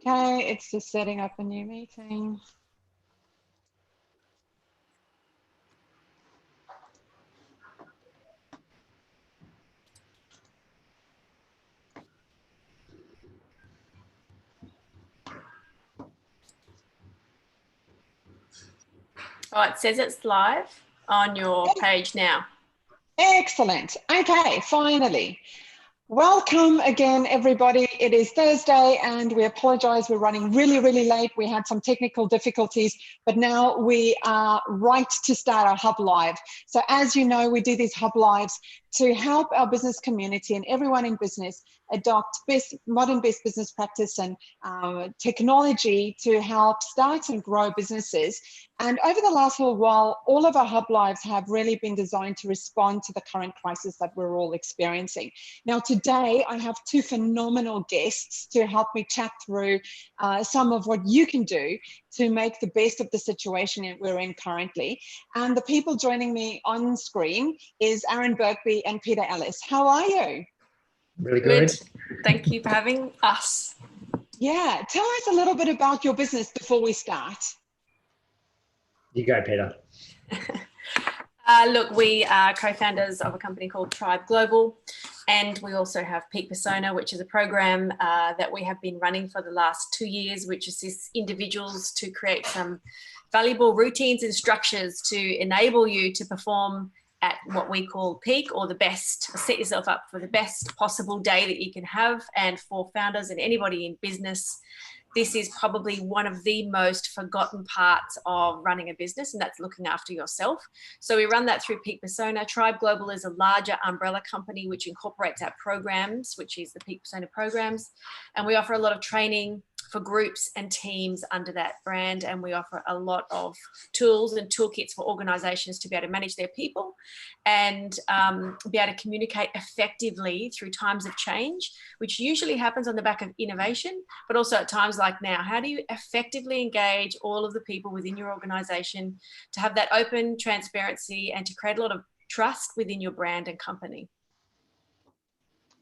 Okay, it's just setting up a new meeting. Oh, it says it's live on your page now. Excellent. Okay, finally. Welcome again, everybody. It is Thursday and we apologize. We're running really, really late. We had some technical difficulties, but now we are right to start our HubLive. So as you know, we do these HubLives to help our business community and everyone in business adopt modern best business practice and technology to help start and grow businesses. And over the last little while, all of our HubLives have really been designed to respond to the current crisis that we're all experiencing. Now, today, I have two phenomenal guests to help me chat through some of what you can do to make the best of the situation we're in currently. And the people joining me on screen is Aaron Birkby and Peta Ellis. How are you? Really good. Thank you for having us. Yeah, tell us a little bit about your business before we start. You go, Peter. Look, we are co-founders of a company called Tribe Global, and we also have Peak Persona, which is a program that we have been running for the last 2 years, which assists individuals to create some valuable routines and structures to enable you to perform at what we call peak, or the best. Set yourself up for the best possible day that you can have. And for founders and anybody in business, this is probably one of the most forgotten parts of running a business, and that's looking after yourself. So we run that through Peak Persona. Tribe Global is a larger umbrella company which incorporates our programs, which is the Peak Persona programs. And we offer a lot of training for groups and teams under that brand. And we offer a lot of tools and toolkits for organizations to be able to manage their people and be able to communicate effectively through times of change, which usually happens on the back of innovation, but also at times like now. How do you effectively engage all of the people within your organization to have that open transparency and to create a lot of trust within your brand and company?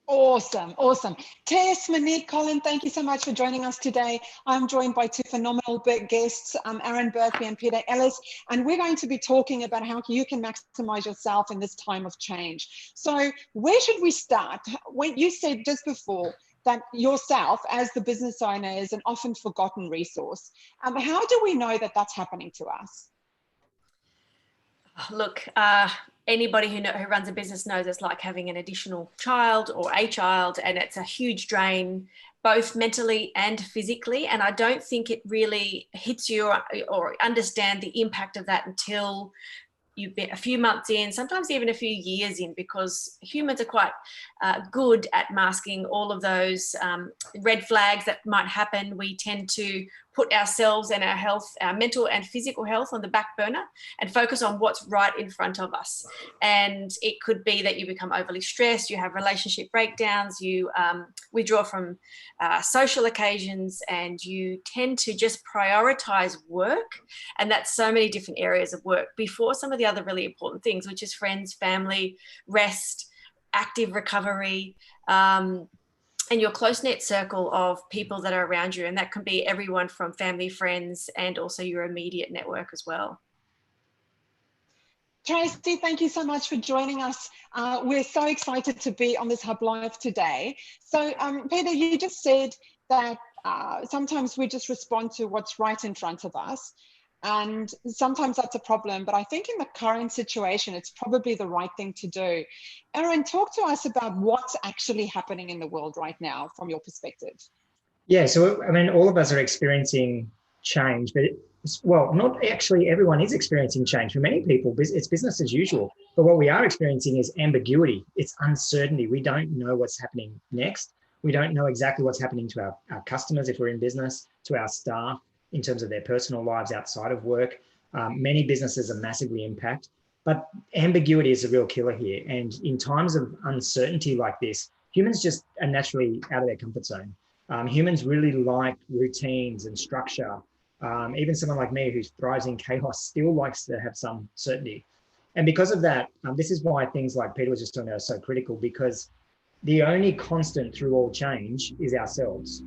Awesome, awesome. Tess, Monique, Colin, thank you so much for joining us today. I'm joined by two phenomenal guests, Aaron Birkby and Peta Ellis, and we're going to be talking about how you can maximize yourself in this time of change. So where should we start? When you said just before that yourself as the business owner is an often forgotten resource, how do we know that that's happening to us? Look, anybody who runs a business knows it's like having an additional child or a child, and it's a huge drain, both mentally and physically. And I don't think it really hits you or understand the impact of that until you've been a few months in, sometimes even a few years in, because humans are quite good at masking all of those red flags that might happen. We tend to put ourselves and our health, our mental and physical health, on the back burner and focus on what's right in front of us. And it could be that you become overly stressed, you have relationship breakdowns, you withdraw from social occasions, and you tend to just prioritize work. And that's so many different areas of work before some of the other really important things, which is friends, family, rest, active recovery, and your close-knit circle of people that are around you. And that can be everyone from family, friends, and also your immediate network as well. Tracy, thank you so much for joining us. We're so excited to be on this HubLive today. So Peter, you just said that sometimes we just respond to what's right in front of us. And sometimes that's a problem, but I think in the current situation, it's probably the right thing to do. Aaron, talk to us about what's actually happening in the world right now from your perspective. Yeah, so I mean, all of us are experiencing change, but well, not actually everyone is experiencing change. For many people, it's business as usual. But what we are experiencing is ambiguity. It's uncertainty. We don't know what's happening next. We don't know exactly what's happening to our customers if we're in business, to our staff, in terms of their personal lives outside of work. Many businesses are massively impacted, but ambiguity is a real killer here. And in times of uncertainty like this, humans just are naturally out of their comfort zone. Humans really like routines and structure. Even someone like me who thrives in chaos still likes to have some certainty. And because of that, this is why things like Peter was just talking about are so critical, because the only constant through all change is ourselves.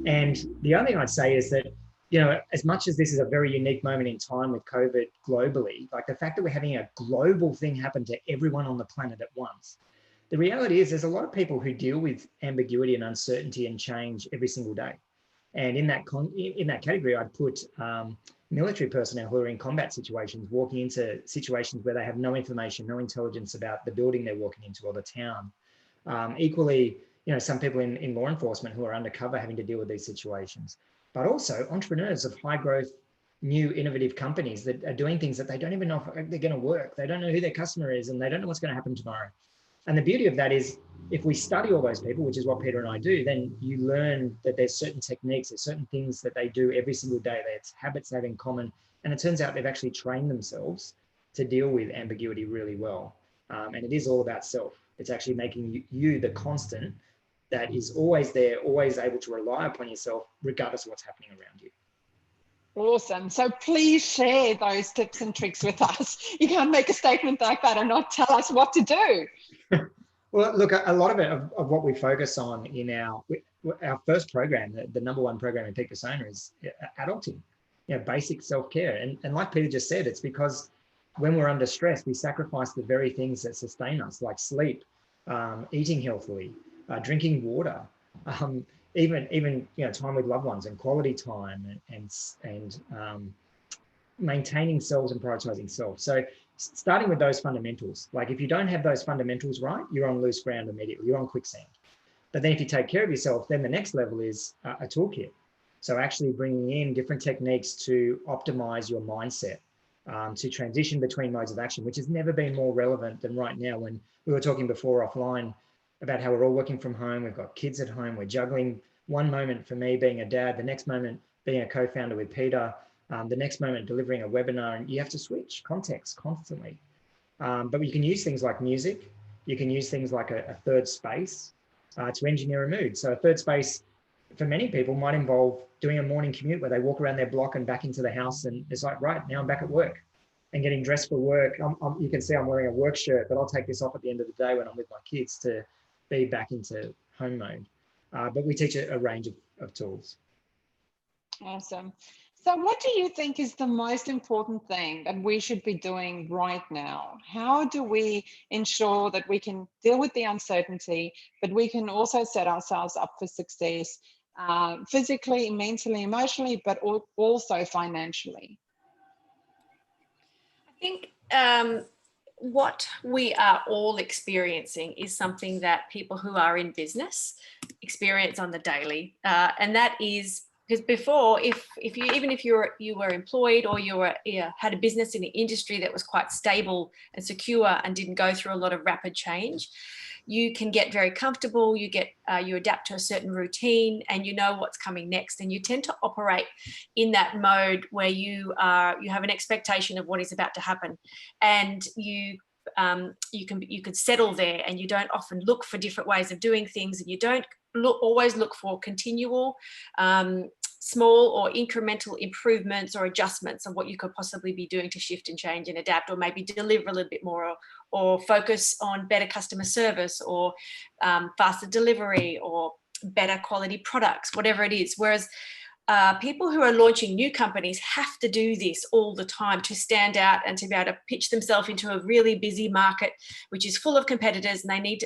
And the other thing I'd say is that, you know, as much as this is a very unique moment in time with COVID globally, like the fact that we're having a global thing happen to everyone on the planet at once, the reality is there's a lot of people who deal with ambiguity and uncertainty and change every single day. And in that category, I'd put military personnel who are in combat situations, walking into situations where they have no information, no intelligence about the building they're walking into or the town. Equally, you know, some people in law enforcement who are undercover having to deal with these situations, but also entrepreneurs of high growth, new innovative companies that are doing things that they don't even know if they're going to work. They don't know who their customer is and they don't know what's going to happen tomorrow. And the beauty of that is if we study all those people, which is what Peter and I do, then you learn that there's certain techniques, there's certain things that they do every single day. There's habits they have in common. And it turns out they've actually trained themselves to deal with ambiguity really well. And it is all about self. It's actually making you the constant that is always there, always able to rely upon yourself, regardless of what's happening around you. Awesome. So please share those tips and tricks with us. You can't make a statement like that and not tell us what to do. Well, look, a lot of it, of what we focus on in our first program, the number one program in Peak Persona is adulting, you know, basic self-care. And like Peter just said, it's because when we're under stress, we sacrifice the very things that sustain us, like sleep, eating healthily, drinking water, even you know, time with loved ones and quality time and maintaining selves and prioritizing self. So starting with those fundamentals, like if you don't have those fundamentals right, you're on loose ground immediately, you're on quicksand. But then if you take care of yourself, then the next level is a toolkit. So actually bringing in different techniques to optimize your mindset, to transition between modes of action, which has never been more relevant than right now. When we were talking before offline about how we're all working from home, we've got kids at home, we're juggling one moment for me being a dad, the next moment being a co-founder with Peter, the next moment delivering a webinar, and you have to switch context constantly. But you can use things like music, you can use things like a third space to engineer a mood. So a third space for many people might involve doing a morning commute where they walk around their block and back into the house, and it's like, right, now I'm back at work and getting dressed for work. You can see I'm wearing a work shirt, but I'll take this off at the end of the day when I'm with my kids to be back into home mode. But we teach a range of tools. Awesome. So what do you think is the most important thing that we should be doing right now? How do we ensure that we can deal with the uncertainty, but we can also set ourselves up for success physically, mentally, emotionally, but also financially? I think what we are all experiencing is something that people who are in business experience on the daily, and that is because before, if you were employed or you had a business in an industry that was quite stable and secure and didn't go through a lot of rapid change, you can get very comfortable. You adapt to a certain routine, and you know what's coming next. And you tend to operate in that mode where you have an expectation of what is about to happen, and you could settle there, and you don't often look for different ways of doing things, and you don't always look for continual small or incremental improvements or adjustments of what you could possibly be doing to shift and change and adapt, or maybe deliver a little bit more, or focus on better customer service, or faster delivery, or better quality products, whatever it is. Whereas people who are launching new companies have to do this all the time to stand out and to be able to pitch themselves into a really busy market, which is full of competitors, and they need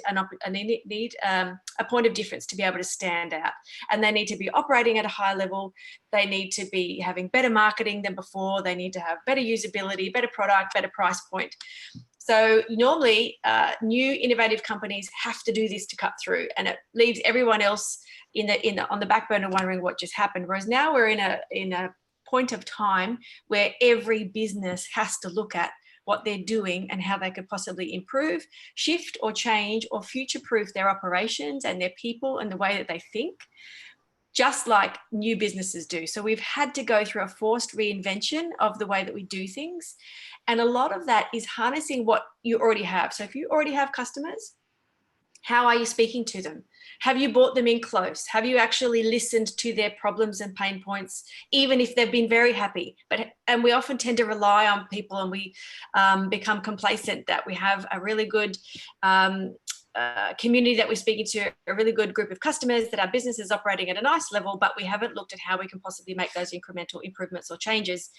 a point of difference to be able to stand out. And they need to be operating at a high level. They need to be having better marketing than before. They need to have better usability, better product, better price point. So normally, new innovative companies have to do this to cut through, and it leaves everyone else on the back burner wondering what just happened. Whereas now we're in a point of time where every business has to look at what they're doing and how they could possibly improve, shift or change or future-proof their operations and their people and the way that they think, just like new businesses do. So we've had to go through a forced reinvention of the way that we do things. And a lot of that is harnessing what you already have. So if you already have customers, how are you speaking to them? Have you brought them in close? Have you actually listened to their problems and pain points, even if they've been very happy? And we often tend to rely on people, and we become complacent that we have a really good community that we're speaking to, a really good group of customers, that our business is operating at a nice level, but we haven't looked at how we can possibly make those incremental improvements or changes,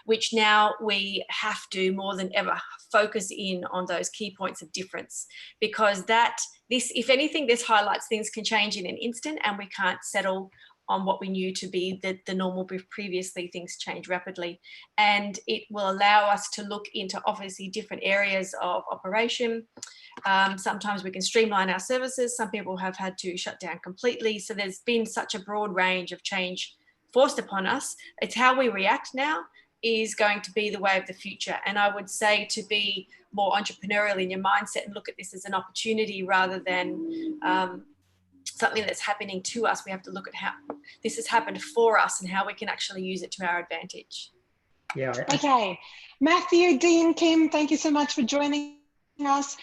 which now we have to more than ever focus in on those key points of difference, because this, if anything, this highlights things can change in an instant and we can't settle on what we knew to be the normal. Previously, things change rapidly, and it will allow us to look into obviously different areas of operation. Sometimes we can streamline our services. Some people have had to shut down completely. So there's been such a broad range of change forced upon us. It's how we react now is going to be the way of the future. And I would say to be more entrepreneurial in your mindset and look at this as an opportunity rather than something that's happening to us. We have to look at how this has happened for us and how we can actually use it to our advantage. Yeah. Okay. Matthew, Dean, Kim, thank you so much for joining us.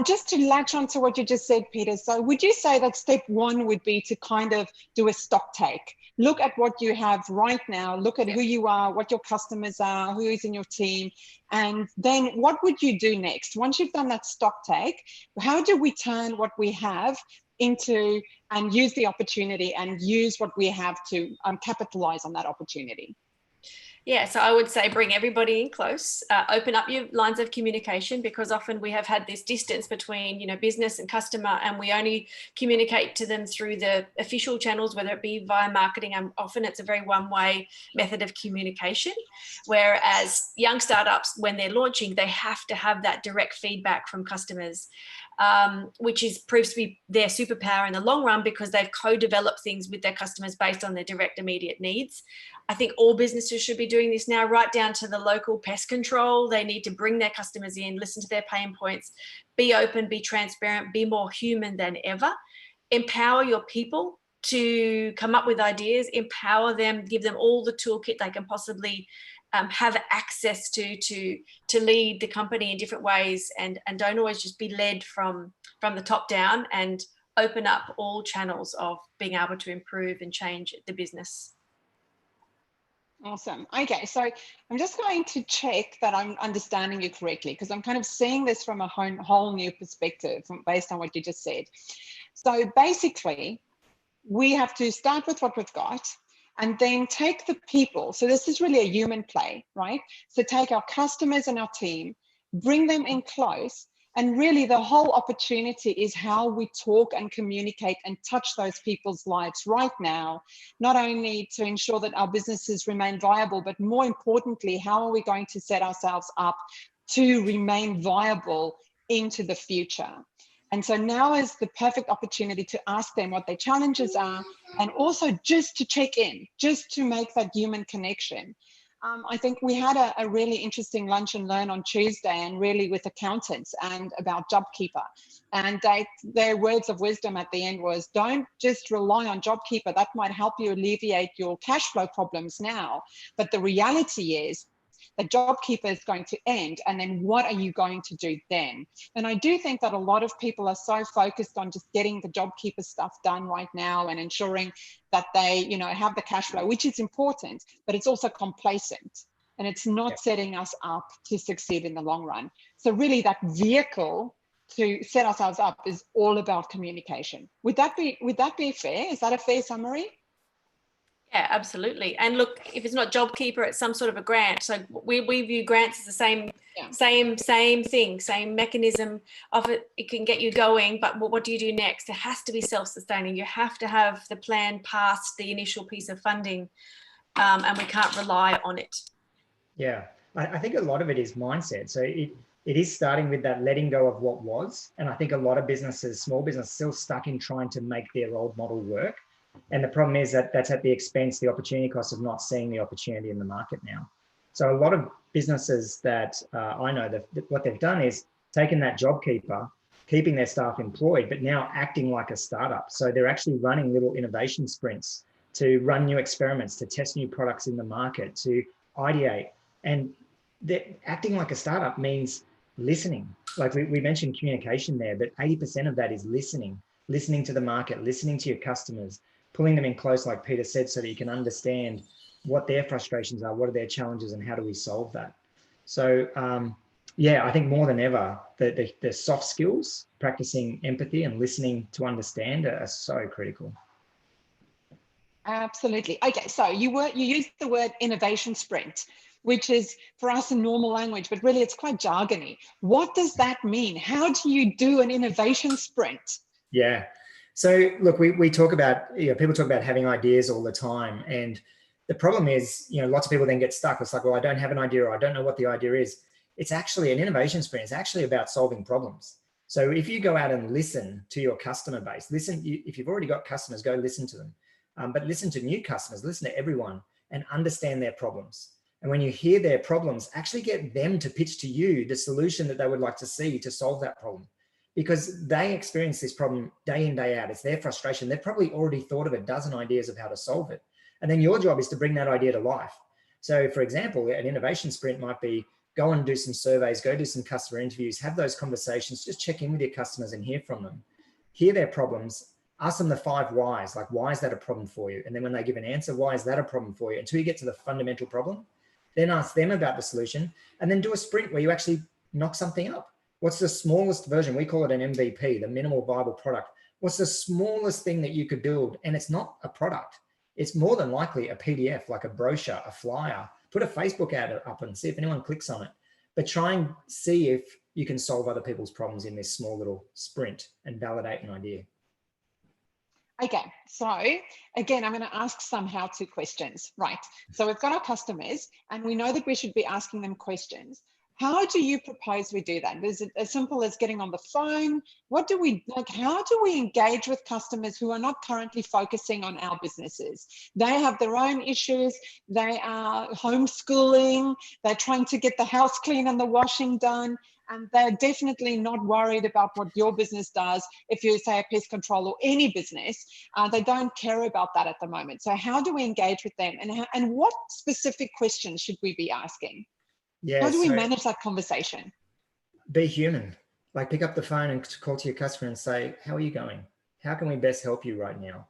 Just to latch on to what you just said, Peter, so would you say that step one would be to kind of do a stock take? Look at what you have right now, look at who you are, what your customers are, who is in your team, and then what would you do next? Once you've done that stock take, how do we turn what we have into and use the opportunity and use what we have to capitalize on that opportunity? Yeah, so I would say bring everybody in close, open up your lines of communication, because often we have had this distance between, business and customer, and we only communicate to them through the official channels, whether it be via marketing, and often it's a very one-way method of communication. Whereas young startups, when they're launching, they have to have that direct feedback from customers, which proves to be their superpower in the long run, because they've co-developed things with their customers based on their direct immediate needs. I think all businesses should be doing this now, right down to the local pest control. They need to bring their customers in, listen to their pain points, be open, be transparent, be more human than ever. Empower your people to come up with ideas, empower them, give them all the toolkit they can possibly have access to lead the company in different ways, and don't always just be led from the top down, and open up all channels of being able to improve and change the business. Awesome. Okay, so I'm just going to check that I'm understanding you correctly, because I'm kind of seeing this from a whole new perspective based on what you just said. So basically, we have to start with what we've got and then take the people. So this is really a human play, right? So take our customers and our team, bring them in close, and really the whole opportunity is how we talk and communicate and touch those people's lives right now, not only to ensure that our businesses remain viable, but more importantly, how are we going to set ourselves up to remain viable into the future? And so now is the perfect opportunity to ask them what their challenges are, and also just to check in, just to make that human connection. I think we had a really interesting lunch and learn on Tuesday, and really with accountants and about JobKeeper. And their words of wisdom at the end was, don't just rely on JobKeeper. That might help you alleviate your cash flow problems now. But the reality is that JobKeeper is going to end. And then what are you going to do then? And I do think that a lot of people are so focused on just getting the JobKeeper stuff done right now and ensuring that they, have the cash flow, which is important, but it's also complacent, and it's not setting us up to succeed in the long run. So really that vehicle to set ourselves up is all about communication. Would that be fair? Is that a fair summary? Yeah, absolutely. And look, if it's not JobKeeper, it's some sort of a grant. So we view grants as the same thing, same mechanism of it. It can get you going, but what do you do next? It has to be self-sustaining. You have to have the plan past the initial piece of funding, and we can't rely on it. Yeah, I think a lot of it is mindset. So it is starting with that letting go of what was. And I think a lot of businesses, small businesses, still stuck in trying to make their old model work. And the problem is that that's at the expense, the opportunity cost of not seeing the opportunity in the market now. So a lot of businesses that I know, that what they've done is taken that JobKeeper, keeping their staff employed, but now acting like a startup. So they're actually running little innovation sprints to run new experiments, to test new products in the market, to ideate. And acting like a startup means listening. Like we mentioned communication there, but 80% of that is listening to the market, listening to your customers, pulling them in close, like Peter said, so that you can understand what their frustrations are, what are their challenges, and how do we solve that. So Yeah, I think more than ever, the soft skills, practicing empathy and listening to understand are so critical. Absolutely. Okay, so you used the word innovation sprint, which is for us in normal language, but really it's quite jargony. What does that mean? How do you do an innovation sprint? Yeah. So look, we talk about, people talk about having ideas all the time. And the problem is, lots of people then get stuck. It's like, well, I don't have an idea, or I don't know what the idea is. It's actually an innovation sprint. It's actually about solving problems. So if you go out and listen to your customer base, if you've already got customers, go listen to them. But listen to new customers, listen to everyone and understand their problems. And when you hear their problems, actually get them to pitch to you the solution that they would like to see to solve that problem. Because they experience this problem day in, day out. It's their frustration. They've probably already thought of a dozen ideas of how to solve it. And then your job is to bring that idea to life. So for example, an innovation sprint might be go and do some surveys, go do some customer interviews, have those conversations, just check in with your customers and hear from them. Hear their problems, ask them the 5 whys, like why is that a problem for you? And then when they give an answer, why is that a problem for you? Until you get to the fundamental problem, then ask them about the solution, and then do a sprint where you actually knock something up. What's the smallest version? We call it an MVP, the minimal viable product. What's the smallest thing that you could build? And it's not a product. It's more than likely a PDF, like a brochure, a flyer. Put a Facebook ad up and see if anyone clicks on it. But try and see if you can solve other people's problems in this small little sprint and validate an idea. Okay, so again, I'm going to ask some how-to questions, right? So we've got our customers and we know that we should be asking them questions. How do you propose we do that? Is it as simple as getting on the phone? What do we like? How do we engage with customers who are not currently focusing on our businesses? They have their own issues. They are homeschooling. They're trying to get the house clean and the washing done. And they're definitely not worried about what your business does. If you say a pest control or any business, they don't care about that at the moment. So how do we engage with them? And what specific questions should we be asking? Yeah, how do we manage that conversation? Be human. Like pick up the phone and call to your customer and say, how are you going? How can we best help you right now?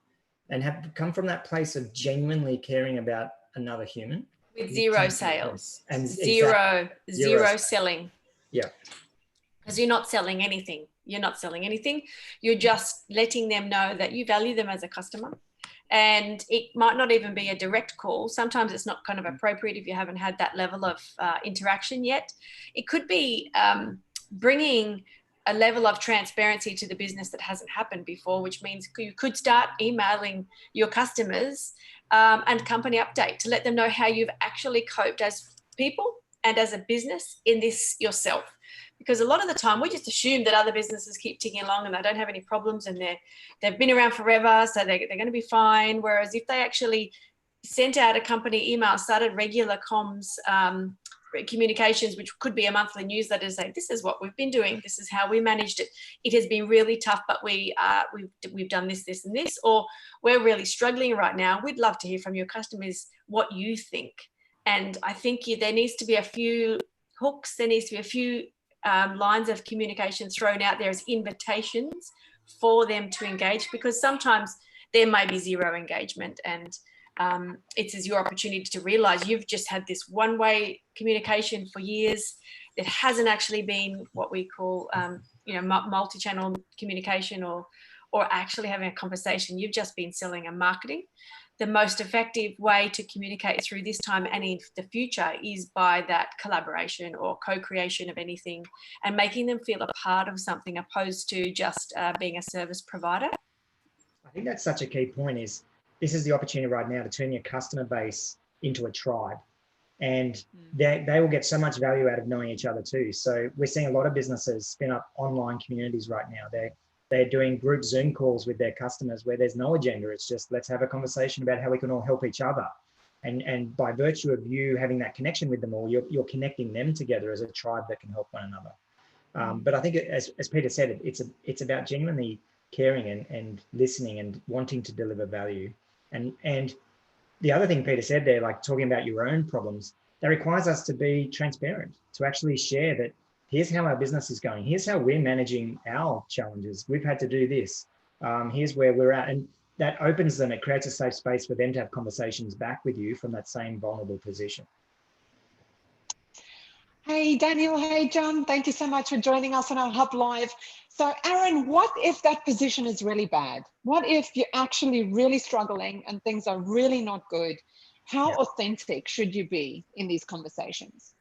And have come from that place of genuinely caring about another human. With zero sales. And zero selling. Yeah. Because you're not selling anything. You're not selling anything. You're just letting them know that you value them as a customer. And it might not even be a direct call. Sometimes it's not kind of appropriate if you haven't had that level of interaction yet. It could be bringing a level of transparency to the business that hasn't happened before, which means you could start emailing your customers and company update to let them know how you've actually coped as people and as a business in this yourself. Because a lot of the time we just assume that other businesses keep ticking along and they don't have any problems and they've been around forever, so they're going to be fine. Whereas if they actually sent out a company email, started regular comms, communications, which could be a monthly newsletter to say, this is what we've been doing, this is how we managed it. It has been really tough, but we've done this, this and this, or we're really struggling right now. We'd love to hear from your customers what you think. And I think there needs to be a few hooks, there needs to be a few lines of communication thrown out there as invitations for them to engage, because sometimes there may be zero engagement, and it's your opportunity to realize you've just had this one-way communication for years that hasn't actually been what we call multi-channel communication or actually having a conversation. You've just been selling and marketing. The most effective way to communicate through this time and in the future is by that collaboration or co-creation of anything and making them feel a part of something opposed to just being a service provider. I think that's such a key point. Is this is the opportunity right now to turn your customer base into a tribe, and they will get so much value out of knowing each other too. So we're seeing a lot of businesses spin up online communities right now. They're doing group Zoom calls with their customers where there's no agenda. It's just, let's have a conversation about how we can all help each other. And by virtue of you having that connection with them all, you're connecting them together as a tribe that can help one another. But I think, as Peter said, it's about genuinely caring and listening and wanting to deliver value. And the other thing Peter said there, like talking about your own problems, that requires us to be transparent, to actually share that here's how our business is going. Here's how we're managing our challenges. We've had to do this. Here's where we're at. And that opens them. It creates a safe space for them to have conversations back with you from that same vulnerable position. Hey, Daniel. Hey, John. Thank you so much for joining us on our HubLive. So, Aaron, what if that position is really bad? What if you're actually really struggling and things are really not good? How authentic should you be in these conversations?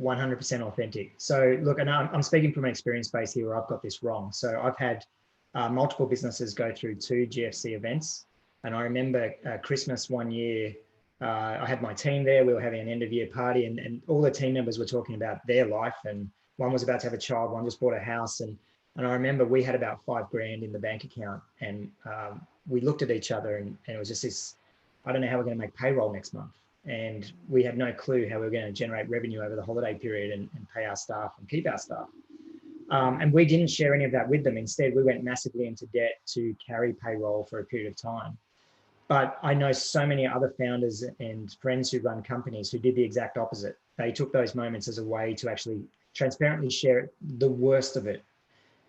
100% authentic. So look, and I'm speaking from an experience base here where I've got this wrong. So I've had multiple businesses go through 2 GFC events. And I remember Christmas one year, I had my team there. We were having an end of year party and all the team members were talking about their life. And one was about to have a child, one just bought a house. And I remember we had about $5,000 in the bank account. And we looked at each other and it was just this, I don't know how we're going to make payroll next month. And we had no clue how we were going to generate revenue over the holiday period and pay our staff and keep our staff. And we didn't share any of that with them. Instead, we went massively into debt to carry payroll for a period of time. But I know so many other founders and friends who run companies who did the exact opposite. They took those moments as a way to actually transparently share the worst of it.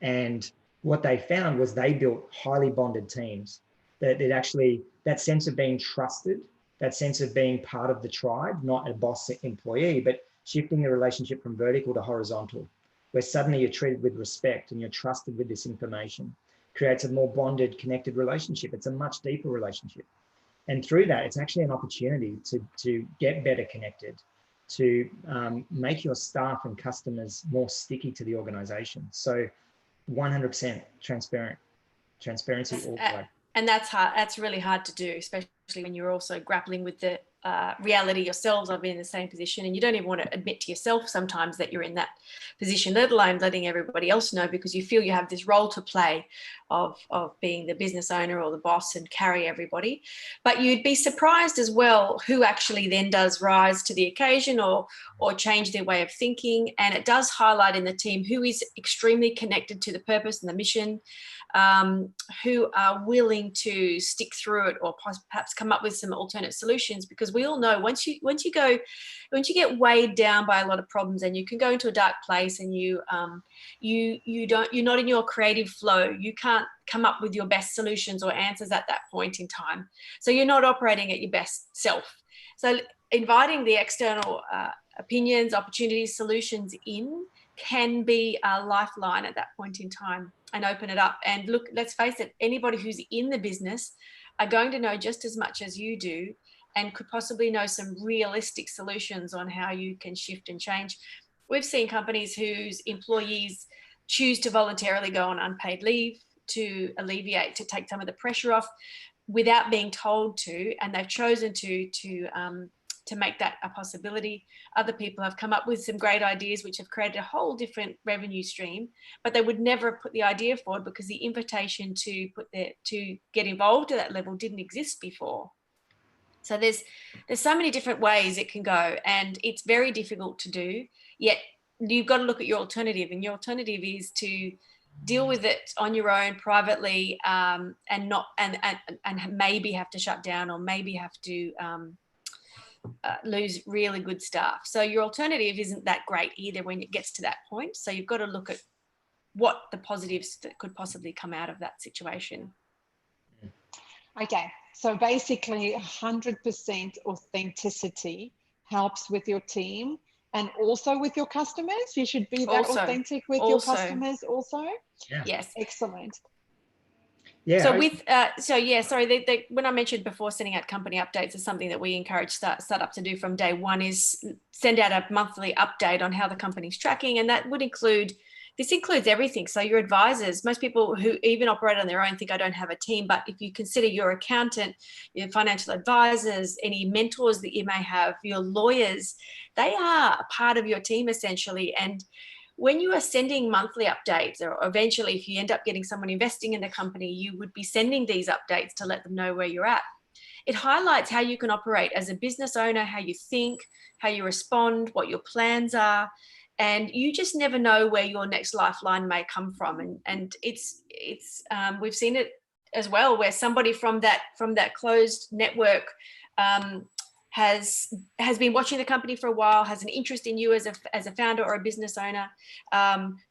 And what they found was they built highly bonded teams that actually, that sense of being trusted, that sense of being part of the tribe, not a boss employee, but shifting the relationship from vertical to horizontal, where suddenly you're treated with respect and you're trusted with this information, creates a more bonded, connected relationship. It's a much deeper relationship. And through that, it's actually an opportunity to get better connected, to make your staff and customers more sticky to the organization. So 100% transparency all the way. And that's hard. That's really hard to do, especially when you're also grappling with the reality yourselves of being in the same position, and you don't even want to admit to yourself sometimes that you're in that position, let alone letting everybody else know, because you feel you have this role to play of being the business owner or the boss and carry everybody. But you'd be surprised as well who actually then does rise to the occasion or change their way of thinking. And it does highlight in the team who is extremely connected to the purpose and the mission, who are willing to stick through it or perhaps come up with some alternate solutions, because we all know once you get weighed down by a lot of problems, and you can go into a dark place and you're not in your creative flow, you can't come up with your best solutions or answers at that point in time, so you're not operating at your best self. So inviting the external opinions, opportunities, solutions in can be a lifeline at that point in time and open it up. And look, let's face it, anybody who's in the business are going to know just as much as you do and could possibly know some realistic solutions on how you can shift and change. We've seen companies whose employees choose to voluntarily go on unpaid leave to take some of the pressure off without being told to, and they've chosen to make that a possibility. Other people have come up with some great ideas which have created a whole different revenue stream, but they would never have put the idea forward because the invitation to get involved at that level didn't exist before. So there's so many different ways it can go, and it's very difficult to do, yet you've got to look at your alternative, and your alternative is to deal with it on your own privately, and maybe have to shut down or maybe have to lose really good staff. So your alternative isn't that great either when it gets to that point. So you've got to look at what the positives that could possibly come out of that situation. Okay, so basically 100% authenticity helps with your team and also with your customers. You should be that authentic with your customers also. Yeah. Yes. Excellent. Yeah. So when I mentioned before, sending out company updates is something that we encourage startup to do from day one, is send out a monthly update on how the company's tracking, and that would include everything. So your advisors, most people who even operate on their own think I don't have a team, but if you consider your accountant, your financial advisors, any mentors that you may have, your lawyers, they are a part of your team essentially. And when you are sending monthly updates, or eventually if you end up getting someone investing in the company, you would be sending these updates to let them know where you're at. It highlights how you can operate as a business owner, how you think, how you respond, what your plans are. And you just never know where your next lifeline may come from. And it's we've seen it as well, where somebody from that closed network has been watching the company for a while, has an interest in you as a founder or a business owner,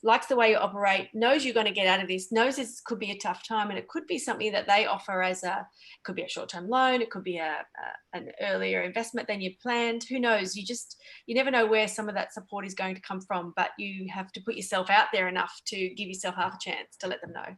likes the way you operate, knows you're going to get out of this, knows this could be a tough time, and it could be something that they offer could be a short-term loan, it could be an earlier investment than you planned. Who knows? You never know where some of that support is going to come from, but you have to put yourself out there enough to give yourself half a chance to let them know.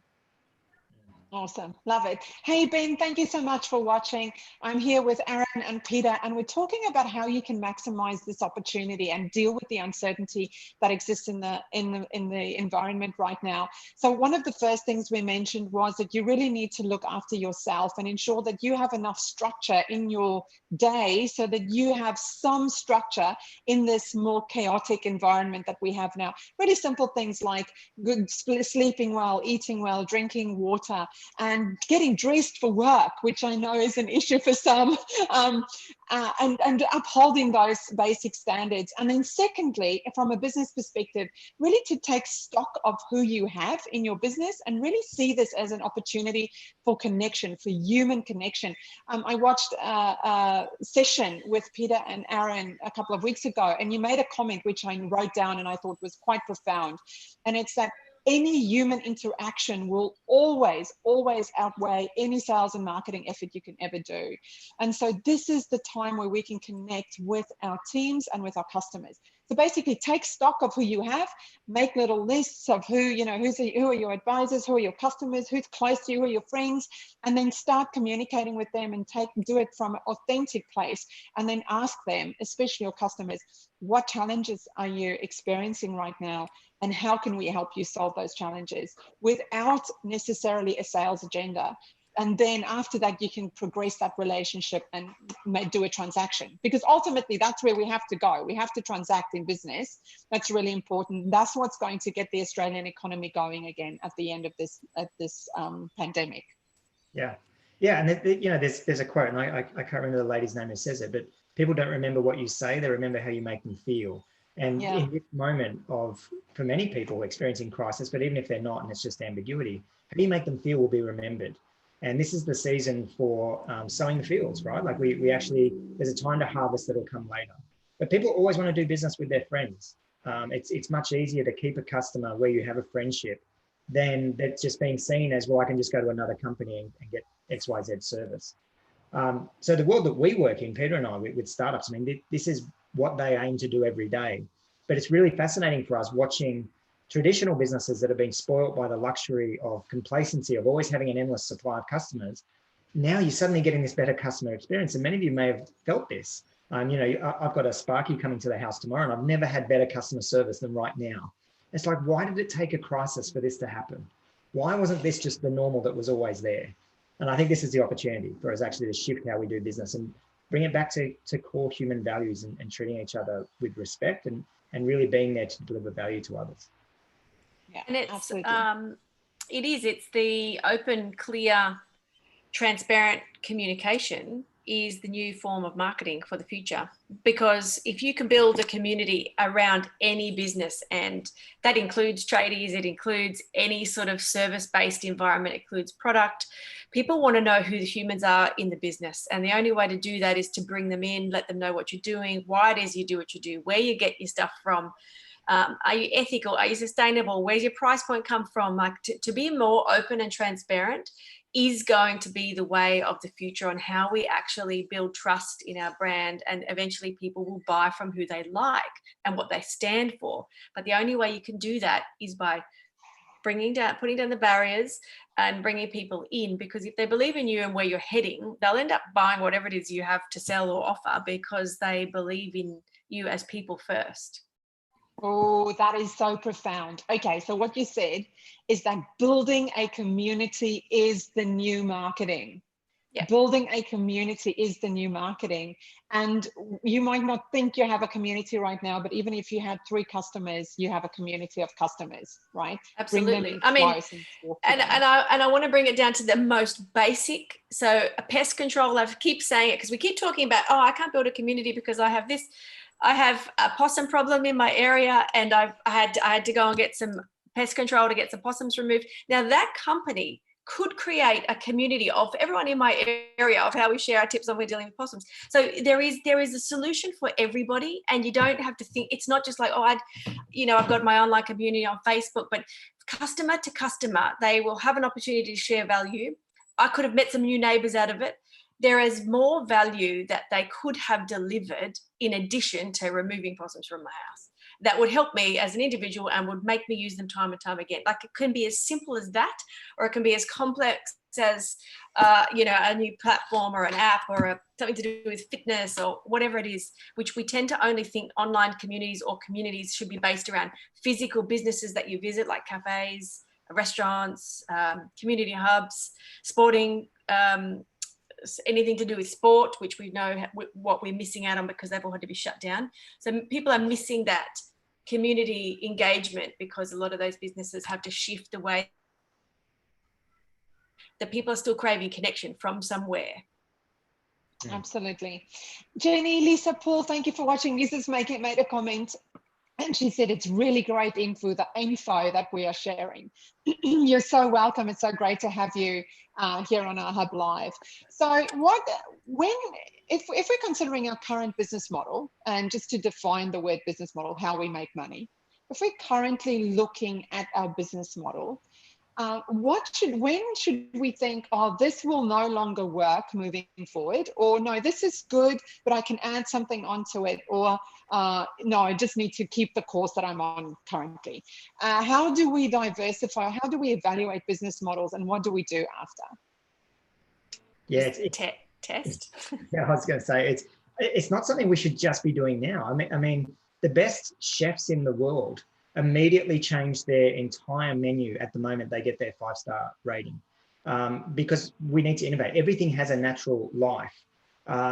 Awesome. Love it. Hey, Ben, thank you so much for watching. I'm here with Aaron and Peter, and we're talking about how you can maximize this opportunity and deal with the uncertainty that exists in the environment right now. So one of the first things we mentioned was that you really need to look after yourself and ensure that you have enough structure in your day so that you have some structure in this more chaotic environment that we have now. Really simple things like good sleeping well, eating well, drinking water, and getting dressed for work, which I know is an issue for some, and upholding those basic standards. And then secondly, from a business perspective, really to take stock of who you have in your business and really see this as an opportunity for connection, for human connection. I watched a session with Peta and Aaron a couple of weeks ago, and you made a comment which I wrote down and I thought was quite profound. And it's that any human interaction will always outweigh any sales and marketing effort you can ever do. And so this is the time where we can connect with our teams and with our customers. So basically take stock of who you have, make little lists of who are your advisors, who are your customers, who's close to you, who are your friends, and then start communicating with them and do it from an authentic place. And then ask them, especially your customers, what challenges are you experiencing right now? And how can we help you solve those challenges without necessarily a sales agenda? And then after that, you can progress that relationship and do a transaction, because ultimately that's where we have to go. We have to transact in business. That's really important. That's what's going to get the Australian economy going again at the end of this pandemic. Yeah. And there's a quote, and I can't remember the lady's name who says it, but people don't remember what you say, they remember how you make them feel. And in this moment of, for many people, experiencing crisis, but even if they're not and it's just ambiguity, how you make them feel will be remembered. And this is the season for sowing the fields, right? Like we actually, there's a time to harvest that'll come later. But people always want to do business with their friends. It's much easier to keep a customer where you have a friendship than that's just being seen as, well, I can just go to another company and get XYZ service. So the world that we work in, Peter and I, with startups, I mean, this is what they aim to do every day. But it's really fascinating for us watching traditional businesses that have been spoiled by the luxury of complacency, of always having an endless supply of customers. Now you're suddenly getting this better customer experience. And many of you may have felt this. I've got a Sparky coming to the house tomorrow, and I've never had better customer service than right now. It's like, why did it take a crisis for this to happen? Why wasn't this just the normal that was always there? And I think this is the opportunity for us actually to shift how we do business and bring it back to core human values and treating each other with respect and really being there to deliver value to others. Yeah, and it's the open, clear, transparent communication is the new form of marketing for the future. Because if you can build a community around any business, and that includes tradies, it includes any sort of service-based environment, it includes product, people want to know who the humans are in the business. And the only way to do that is to bring them in, let them know what you're doing, why it is you do what you do, where you get your stuff from. Are you ethical? Are you sustainable? Where's your price point come from? Like to be more open and transparent is going to be the way of the future on how we actually build trust in our brand, and eventually people will buy from who they like and what they stand for. But the only way you can do that is by putting down the barriers and bringing people in, because if they believe in you and where you're heading, they'll end up buying whatever it is you have to sell or offer because they believe in you as people first. Oh, that is so profound. Okay, so what you said is that building a community is the new marketing. Yeah. Building a community is the new marketing. And you might not think you have a community right now, but even if you had 3 customers, you have a community of customers, right? Absolutely. I mean, and I want to bring it down to the most basic. So a pest control, I keep saying it because we keep talking about, I can't build a community because I have this. I have a possum problem in my area, and I had to go and get some pest control to get some possums removed. Now that company could create a community of everyone in my area of how we share our tips on we're dealing with possums. So there is a solution for everybody, and you don't have to think, it's not just like, oh, I've got my online community on Facebook, but customer to customer, they will have an opportunity to share value. I could have met some new neighbors out of it. There is more value that they could have delivered in addition to removing possums from my house. That would help me as an individual and would make me use them time and time again. Like, it can be as simple as that, or it can be as complex as, a new platform or an app or something to do with fitness or whatever it is, which we tend to only think online communities or communities should be based around physical businesses that you visit, like cafes, restaurants, community hubs, sporting, anything to do with sport, which we know what we're missing out on because they've all had to be shut down. So people are missing that community engagement because a lot of those businesses have to shift the way that people are still craving connection from somewhere. Absolutely. Jenny, Lisa, Paul, thank you for watching. Lisa's made a comment, and she said it's really great info that we are sharing. You're so welcome. It's so great to have you here on our HubLive. So if we're considering our current business model, and just to define the word business model, how we make money, if we're currently looking at our business model, when should we think, oh, this will no longer work moving forward, or no, this is good, but I can add something onto it, or no, I just need to keep the course that I'm on currently. How do we diversify? How do we evaluate business models, and what do we do after? Yeah, test. Yeah, I was going to say it's not something we should just be doing now. I mean, the best chefs in the world immediately change their entire menu at the moment they get their 5-star rating, because we need to innovate. Everything has a natural life.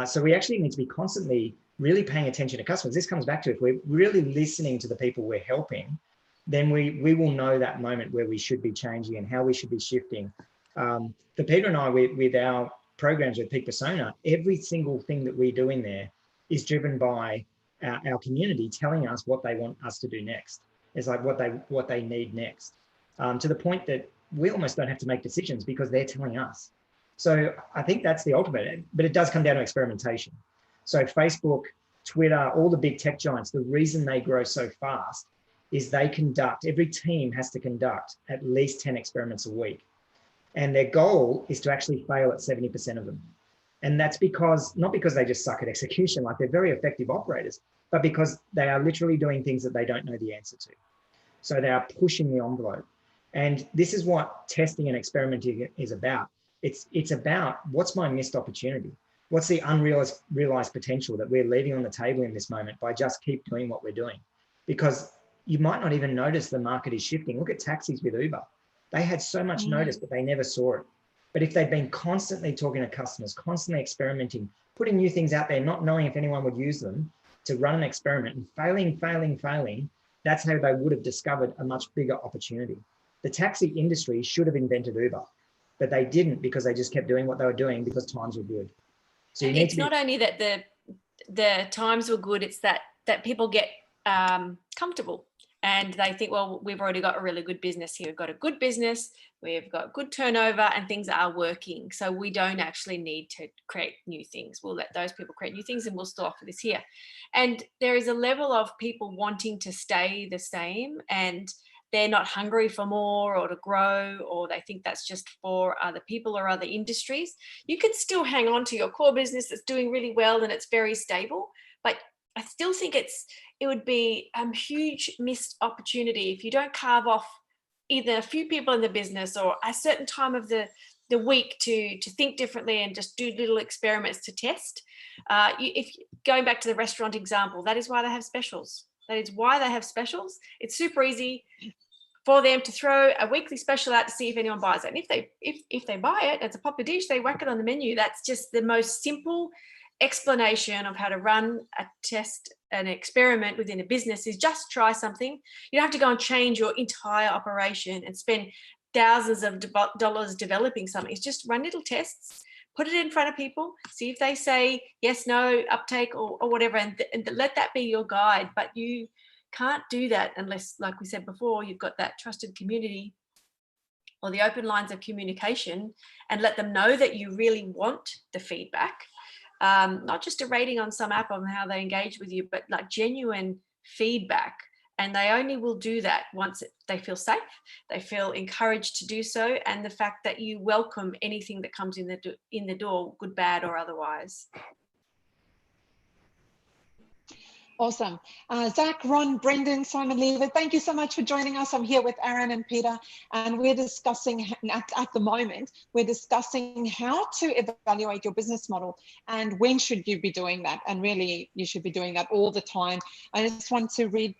So we actually need to be constantly really paying attention to customers. This comes back to, if we're really listening to the people we're helping, then we will know that moment where we should be changing and how we should be shifting. For Peter and I, with our programs with Peak Persona, every single thing that we do in there is driven by our community telling us what they want us to do next. It's like what they need next, to the point that we almost don't have to make decisions because they're telling us. So I think that's the ultimate, but it does come down to experimentation. So Facebook, Twitter, all the big tech giants, the reason they grow so fast is every team has to conduct at least 10 experiments a week. And their goal is to actually fail at 70% of them. And that's not because they just suck at execution, like they're very effective operators, but because they are literally doing things that they don't know the answer to. So they are pushing the envelope. And this is what testing and experimenting is about. It's about, what's my missed opportunity? What's the unrealized potential that we're leaving on the table in this moment by just keep doing what we're doing? Because you might not even notice the market is shifting. Look at taxis with Uber. They had so much notice, but they never saw it. But if they'd been constantly talking to customers, constantly experimenting, putting new things out there, not knowing if anyone would use them, to run an experiment and failing, that's how they would have discovered a much bigger opportunity. The taxi industry should have invented Uber, but they didn't, because they just kept doing what they were doing because times were good. So it's not only that the times were good, it's that people get comfortable. And they think, well, we've already got a really good business here. We've got a good business, we've got good turnover, and things are working. So we don't actually need to create new things. We'll let those people create new things and we'll still offer this here. And there is a level of people wanting to stay the same, and they're not hungry for more or to grow, or they think that's just for other people or other industries. You can still hang on to your core business that's doing really well and it's very stable, but I still think it would be a huge missed opportunity if you don't carve off either a few people in the business or a certain time of the week to think differently and just do little experiments to test. If going back to the restaurant example, that is why they have specials. It's super easy for them to throw a weekly special out to see if anyone buys it. And if they buy it, it's a popular dish, they whack it on the menu. That's just the most simple explanation of how to run a test, an experiment within a business, is just try something. You don't have to go and change your entire operation and spend thousands of dollars developing something. It's just run little tests, put it in front of people, see if they say yes, no, uptake or whatever, and let that be your guide. But you can't do that unless, like we said before, you've got that trusted community or the open lines of communication, and let them know that you really want the feedback, not just a rating on some app on how they engage with you, but like genuine feedback. And they only will do that once they feel safe, they feel encouraged to do so, and the fact that you welcome anything that comes in the door, good, bad, or otherwise. Awesome. Zach, Ron, Brendan, Simon Lever, thank you so much for joining us. I'm here with Aaron and Peter, and we're discussing, at the moment, we're discussing how to evaluate your business model and when should you be doing that. And really, you should be doing that all the time. I just want to read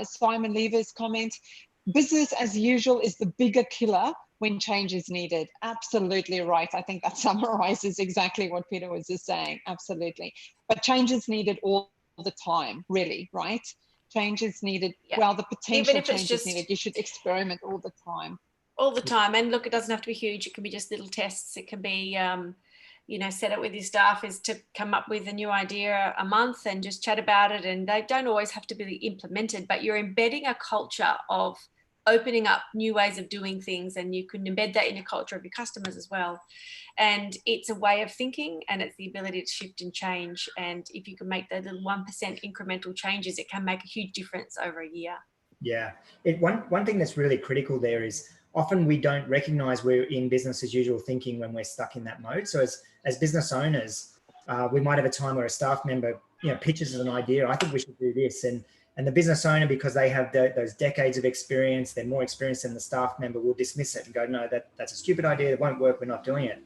Simon Lever's comment. Business as usual is the bigger killer when change is needed. Absolutely right. I think that summarizes exactly what Peter was just saying. Absolutely. But change is needed all the time, really, right? Change is needed. Yeah. Well, the potential change is needed. You should experiment all the time. All the time. And look, it doesn't have to be huge. It can be just little tests. It can be, you know, set it with your staff is to come up with a new idea a month and just chat about it. And they don't always have to be implemented, but you're embedding a culture of opening up new ways of doing things, and you can embed that in your culture of your customers as well. And it's a way of thinking, and it's the ability to shift and change. And if you can make those little 1% incremental changes, it can make a huge difference over a year. Yeah. One thing that's really critical there is often we don't recognize we're in business as usual thinking when we're stuck in that mode. So as business owners, we might have a time where a staff member, you know, pitches an idea. I think we should do this. And the business owner, because they have those decades of experience, they're more experienced than the staff member, will dismiss it and go, no, that's a stupid idea. It won't work. We're not doing it.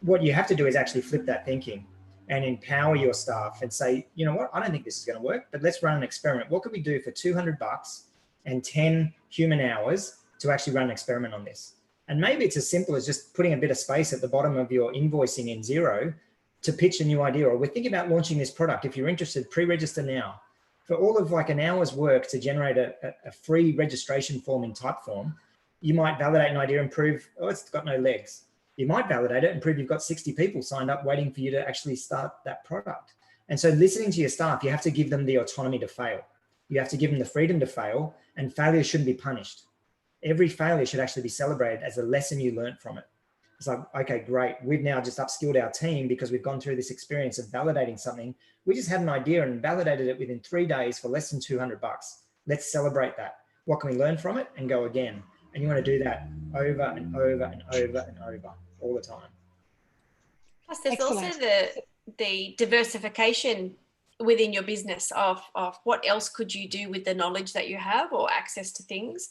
What you have to do is actually flip that thinking and empower your staff and say, you know what, I don't think this is going to work, but let's run an experiment. What could we do for $200 and 10 human hours to actually run an experiment on this? And maybe it's as simple as just putting a bit of space at the bottom of your invoicing in Xero to pitch a new idea. Or we're thinking about launching this product. If you're interested, pre-register now. For all of like an hour's work to generate a free registration form in Typeform, you might validate an idea and prove, oh, it's got no legs. You might validate it and prove you've got 60 people signed up waiting for you to actually start that product. And so listening to your staff, you have to give them the autonomy to fail. You have to give them the freedom to fail, and failure shouldn't be punished. Every failure should actually be celebrated as a lesson you learned from it. It's like, okay, great. We've now just upskilled our team because we've gone through this experience of validating something. We just had an idea and validated it within 3 days for less than $200. Let's celebrate that. What can we learn from it and go again? And you want to do that over and over and over and over all the time. Plus, there's also the diversification within your business of what else could you do with the knowledge that you have or access to things.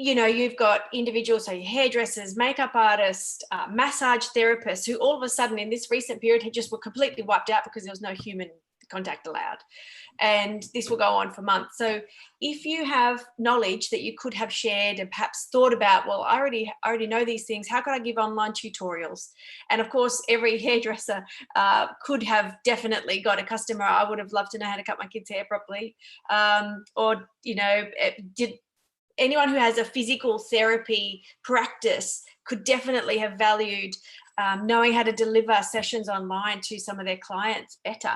You know, you've got individuals, so hairdressers, makeup artists, massage therapists, who all of a sudden in this recent period were completely wiped out because there was no human contact allowed. And this will go on for months. So if you have knowledge that you could have shared and perhaps thought about, well, I already know these things, how could I give online tutorials? And of course, every hairdresser could have definitely got a customer. I would have loved to know how to cut my kids' hair properly. Or, you know, anyone who has a physical therapy practice could definitely have valued knowing how to deliver sessions online to some of their clients better.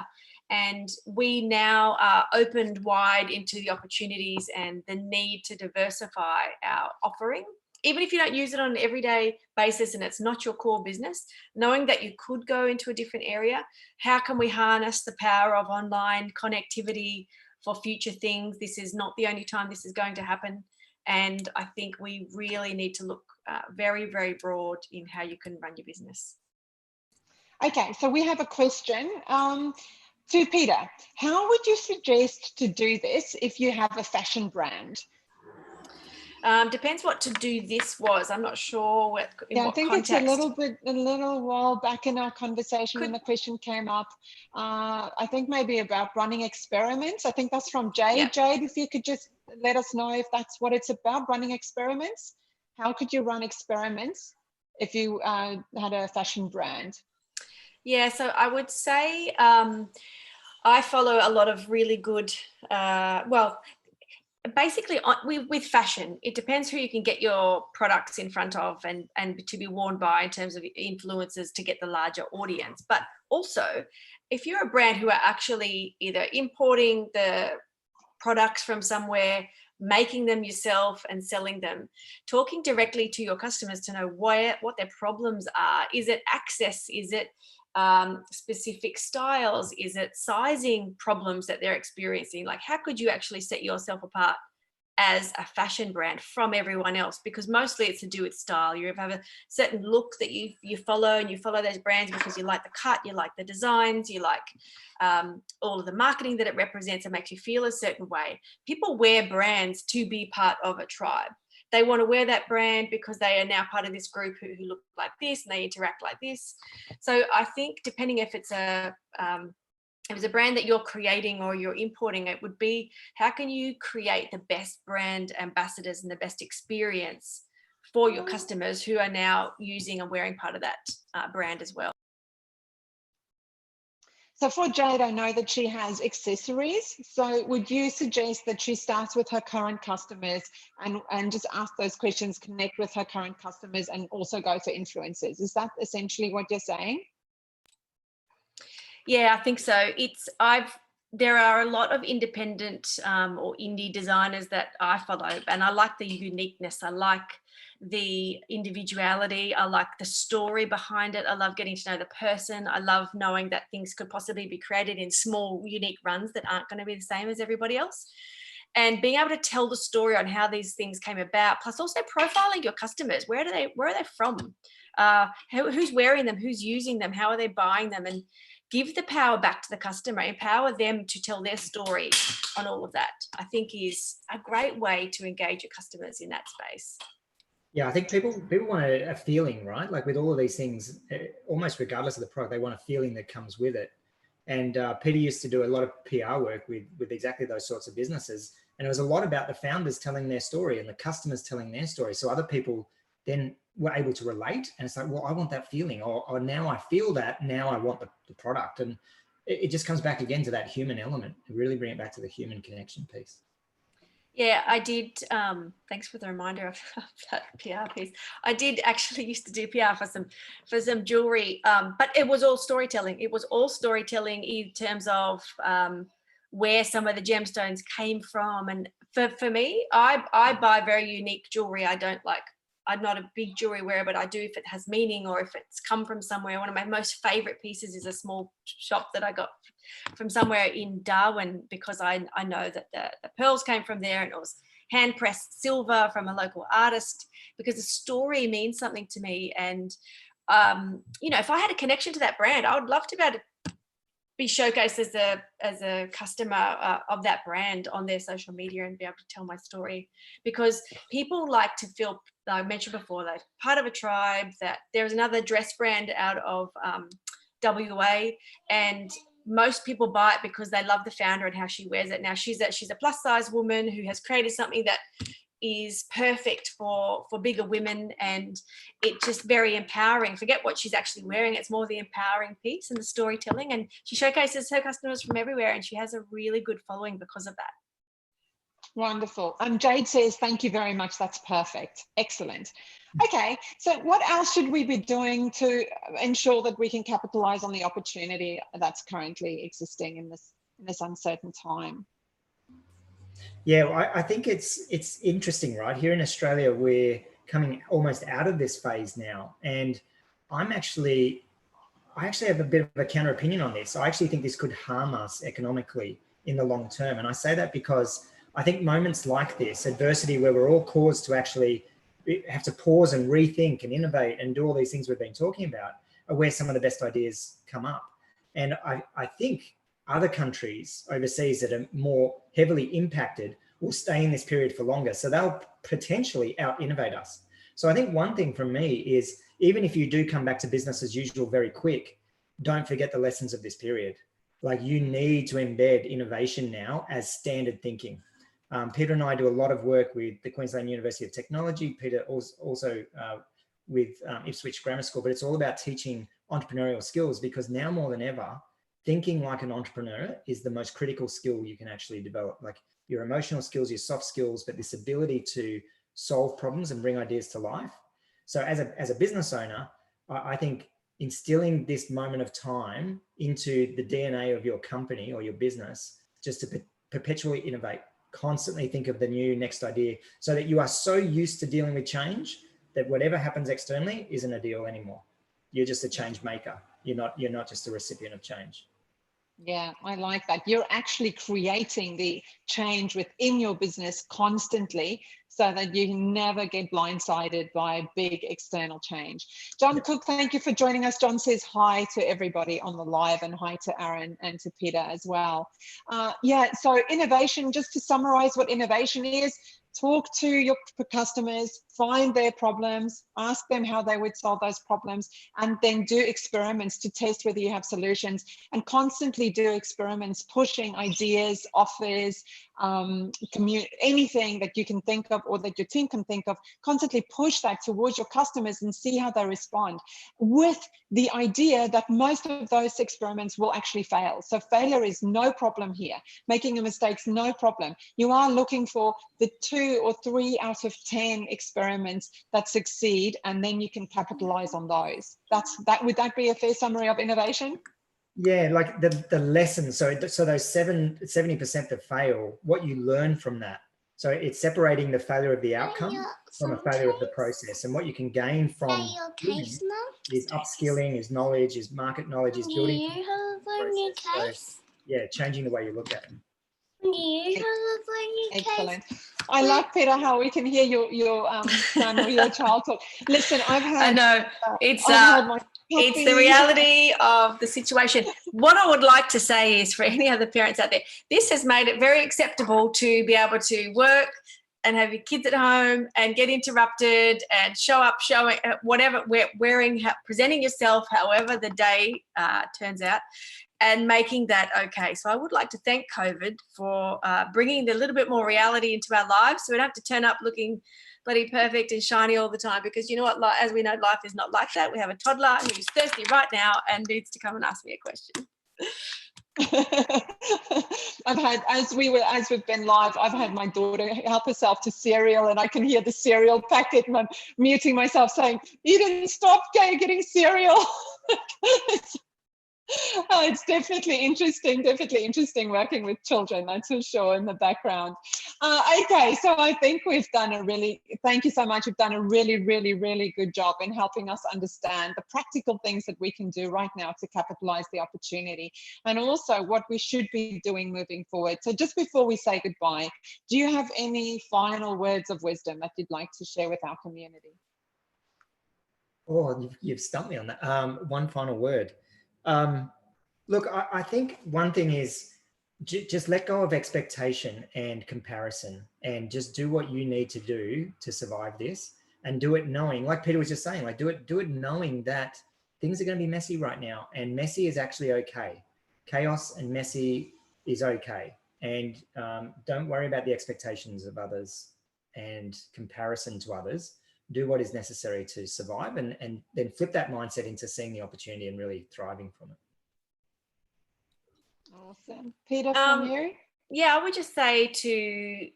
And we now are opened wide into the opportunities and the need to diversify our offering. Even if you don't use it on an everyday basis and it's not your core business, knowing that you could go into a different area, how can we harness the power of online connectivity for future things? This is not the only time this is going to happen. And I think we really need to look very, very broad in how you can run your business. Okay, so we have a question. To Peter, how would you suggest to do this if you have a fashion brand? Depends what to do this was. I'm not sure what I think context. It's a little while back in our conversation when the question came up. I think maybe about running experiments. I think that's from Jade. Yeah. Jade, if you could just let us know if that's what it's about, running experiments. How could you run experiments if you had a fashion brand? Yeah, so I would say I follow a lot of really good, basically with fashion, it depends who you can get your products in front of and to be worn by in terms of influencers to get the larger audience. But also, if you're a brand who are actually either importing the products from somewhere, making them yourself and selling them, talking directly to your customers to know what their problems are. Is it access? Is it specific styles? Is it sizing problems that they're experiencing? Like, how could you actually set yourself apart as a fashion brand from everyone else? Because mostly it's to do with style. You have a certain look that you follow, and you follow those brands because you like the cut, you like the designs, you like all of the marketing that it represents and makes you feel a certain way. People wear brands to be part of a tribe. They want to wear that brand because they are now part of this group who look like this and they interact like this. So I think depending if it's a brand that you're creating or you're importing, it would be, how can you create the best brand ambassadors and the best experience for your customers who are now using and wearing part of that brand as well? So for Jade, I know that she has accessories. So would you suggest that she starts with her current customers and just ask those questions, connect with her current customers, and also go for influencers? Is that essentially what you're saying? Yeah, I think so. There are a lot of independent or indie designers that I follow, and I like the uniqueness. I like the individuality. I like the story behind it. I love getting to know the person. I love knowing that things could possibly be created in small, unique runs that aren't going to be the same as everybody else. And being able to tell the story on how these things came about, plus also profiling your customers. Where are they from? Who's wearing them? Who's using them? How are they buying them? And give the power back to the customer, empower them to tell their story on all of that, I think is a great way to engage your customers in that space. Yeah, I think people want a feeling, right? Like with all of these things, almost regardless of the product, they want a feeling that comes with it. And Peter used to do a lot of PR work with exactly those sorts of businesses. And it was a lot about the founders telling their story and the customers telling their story. So other people then were able to relate. And it's like, well, I want that feeling, or now I feel that, now I want the product. And it just comes back again to that human element, really bring it back to the human connection piece. Yeah, I did. Thanks for the reminder of that PR piece. I did actually used to do PR for some jewelry, but it was all storytelling. It was all storytelling in terms of where some of the gemstones came from. And for me, I buy very unique jewelry. I'm not a big jewelry wearer, but I do if it has meaning or if it's come from somewhere. One of my most favorite pieces is a small shop that I got from somewhere in Darwin, because I know that the pearls came from there, and it was hand pressed silver from a local artist, because the story means something to me. And if I had a connection to that brand, I would love to be able to be showcased as a customer of that brand on their social media and be able to tell my story, because people like to feel, like I mentioned before, that part of a tribe, that there's another dress brand out of WA, and most people buy it because they love the founder and how she wears it. Now she's a plus size woman who has created something that is perfect for bigger women, and it's just very empowering. Forget what she's actually wearing, it's more the empowering piece and the storytelling, and she showcases her customers from everywhere, and she has a really good following because of that. Wonderful. Jade says, thank you very much. That's perfect. Excellent. Okay, so what else should we be doing to ensure that we can capitalize on the opportunity that's currently existing in this uncertain time? Yeah, I think it's interesting, right? Here in Australia, we're coming almost out of this phase now. And I actually have a bit of a counter opinion on this. I actually think this could harm us economically in the long term. And I say that because I think moments like this, adversity, where we're all caused to actually have to pause and rethink and innovate and do all these things we've been talking about, are where some of the best ideas come up. And I think other countries overseas that are more heavily impacted will stay in this period for longer. So they'll potentially out-innovate us. So I think one thing from me is, even if you do come back to business as usual very quick, don't forget the lessons of this period. Like, you need to embed innovation now as standard thinking. Peter and I do a lot of work with the Queensland University of Technology. Peter also with Ipswich Grammar School, but it's all about teaching entrepreneurial skills, because now more than ever, thinking like an entrepreneur is the most critical skill you can actually develop. Like your emotional skills, your soft skills, but this ability to solve problems and bring ideas to life. So as a business owner, I think instilling this moment of time into the DNA of your company or your business, just to perpetually innovate constantly think of the new next idea, so that you are so used to dealing with change that whatever happens externally isn't a deal anymore. You're just a change maker. You're not just a recipient of change. Yeah, I like that. You're actually creating the change within your business constantly, so that you never get blindsided by big external change. John Cook, thank you for joining us. John says hi to everybody on the live, and hi to Aaron and to Peter as well. Yeah, so innovation, just to summarize what innovation is: talk to your customers, find their problems, ask them how they would solve those problems, and then do experiments to test whether you have solutions, and constantly do experiments, pushing ideas, offers, anything that you can think of or that your team can think of. Constantly push that towards your customers and see how they respond, with the idea that most of those experiments will actually fail. So failure is no problem here. Making a mistake's no problem. You are looking for the 2 or 3 out of 10 experiments that succeed, and then you can capitalize on those. Would that be a fair summary of innovation? Yeah, like the lessons. So those 70% that fail, what you learn from that. So it's separating the failure of the outcome from a failure of the process. And what you can gain from is upskilling, is knowledge, is market knowledge, is building process. So, yeah, changing the way you look at it. Excellent. I love, Peter, how we can hear your son or your child talk. Listen, I know it's the reality of the situation. What I would like to say is, for any other parents out there, this has made it very acceptable to be able to work and have your kids at home and get interrupted and show up, showing whatever, presenting yourself however the day turns out, and making that okay. So I would like to thank COVID for bringing a little bit more reality into our lives, so we don't have to turn up looking bloody perfect and shiny all the time, because you know what, as we know, life is not like that. We have a toddler who's thirsty right now and needs to come and ask me a question. I've had, as we've been live, I've had my daughter help herself to cereal, and I can hear the cereal packet, and I'm muting myself saying, "You didn't stop getting cereal." Oh, it's definitely interesting working with children, that's for sure, in the background. Okay, so I think thank you so much. We've done a really good job in helping us understand the practical things that we can do right now to capitalize the opportunity, and also what we should be doing moving forward. So just before we say goodbye, do you have any final words of wisdom that you'd like to share with our community? Oh, you've stumped me on that. One final word. Look, I think one thing is just let go of expectation and comparison, and just do what you need to do to survive this, and do it knowing, like Peter was just saying, like do it knowing that things are going to be messy right now, and messy is actually okay. Chaos and messy is okay. And don't worry about the expectations of others and comparison to others. Do what is necessary to survive, and then flip that mindset into seeing the opportunity and really thriving from it. Awesome. Peter, from you? Yeah, I would just say to,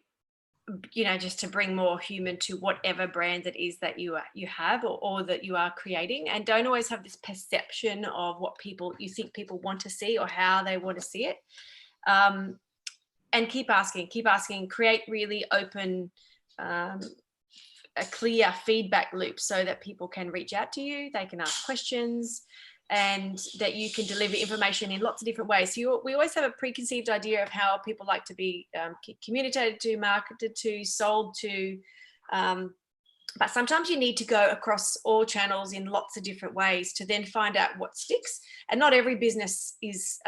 just to bring more human to whatever brand it is that you have or that you are creating, and don't always have this perception of what you think people want to see or how they want to see it. And keep asking, create really open, a clear feedback loop, so that people can reach out to you, they can ask questions, and that you can deliver information in lots of different ways. So we always have a preconceived idea of how people like to be communicated to, marketed to, sold to, but sometimes you need to go across all channels in lots of different ways to then find out what sticks. And not every business is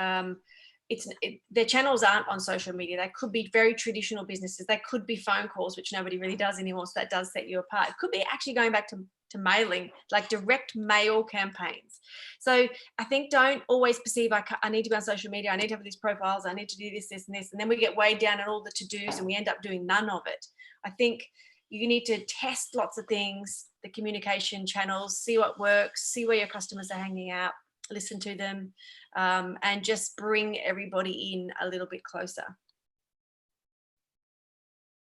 their channels aren't on social media. They could be very traditional businesses. They could be phone calls, which nobody really does anymore, so that does set you apart. It could be actually going back to mailing, like direct mail campaigns. So I think don't always perceive I need to be on social media, I need to have these profiles, I need to do this, and this, and then we get weighed down on all the to-dos and we end up doing none of it. I think you need to test lots of things, the communication channels, see what works, see where your customers are hanging out, listen to them, and just bring everybody in a little bit closer.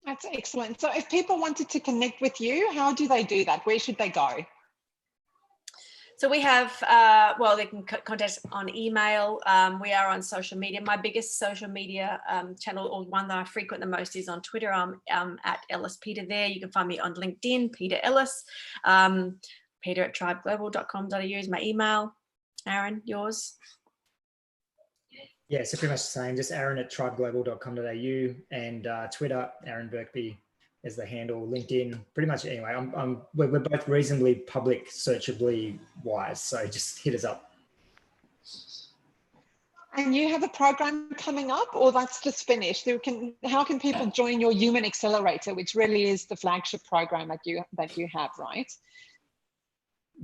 That's excellent. So if people wanted to connect with you, how do they do that? Where should they go? So we have, well, they can contact us on email. We are on social media. My biggest social media channel, or one that I frequent the most, is on Twitter. I'm at Ellis Peta there. You can find me on LinkedIn, Peta Ellis. Peter@tribeglobal.com.au is my email. Aaron, yours? Yeah, so pretty much the same, just aaron@tribeglobal.com.au, and Twitter, Aaron Birkby is the handle. LinkedIn, pretty much anyway. We're both reasonably public, searchably wise, so just hit us up. And you have a program coming up, or that's just finished? How can people join your Human Accelerator, which really is the flagship program that you have, right?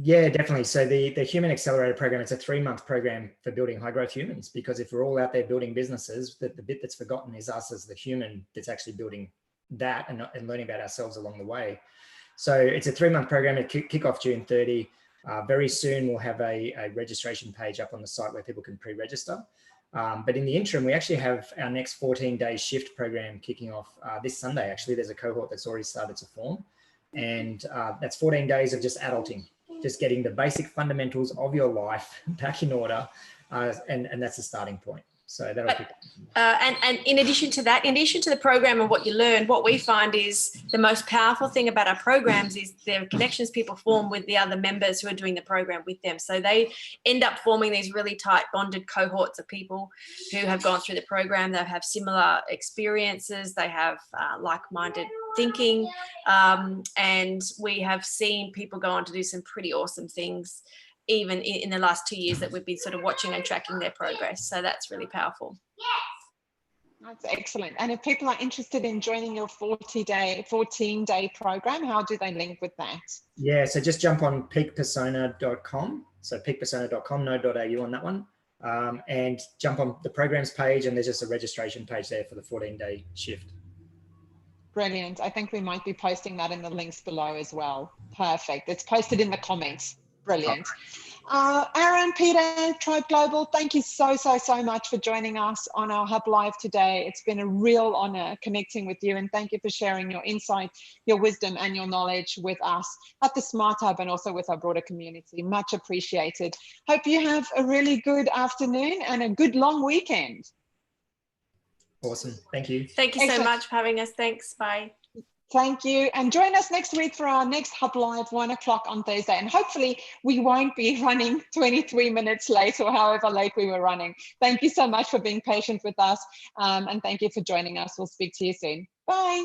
Yeah, definitely. So the Human Accelerator program, it's a 3-month program for building high growth humans, because if we're all out there building businesses, the bit that's forgotten is us as the human that's actually building that and learning about ourselves along the way. So it's a 3-month program. It kick off June 30. Very soon we'll have a registration page up on the site where people can pre-register. But in the interim, we actually have our next 14-day shift program kicking off this Sunday. Actually, there's a cohort that's already started to form, and that's 14 days of just adulting, just getting the basic fundamentals of your life back in order, and that's the starting point. So that'll be. And in addition to that, in addition to the program and what you learn, what we find is the most powerful thing about our programs is the connections people form with the other members who are doing the program with them. So they end up forming these really tight bonded cohorts of people who have gone through the program. They have similar experiences. They have like-minded thinking. And we have seen people go on to do some pretty awesome things, even in the last 2 years that we've been sort of watching and tracking their progress. So that's really powerful. That's excellent. And if people are interested in joining your 14-day program, how do they link with that? Yeah, so just jump on peakpersona.com. So peakpersona.com, no .au on that one. And jump on the programs page, and there's just a registration page there for the 14-day shift. Brilliant. I think we might be posting that in the links below as well. Perfect. It's posted in the comments. Brilliant. Aaron, Peter, Tribe Global, thank you so much for joining us on our HubLive today. It's been a real honor connecting with you, and thank you for sharing your insight, your wisdom, and your knowledge with us at the Smart Hub and also with our broader community. Much appreciated. Hope you have a really good afternoon and a good long weekend. Awesome. Thank you. Thank you so much for having us. Thanks. Bye. Thank you. And join us next week for our next HubLive, 1 o'clock on Thursday. And hopefully we won't be running 23 minutes late or however late we were running. Thank you so much for being patient with us. And thank you for joining us. We'll speak to you soon. Bye.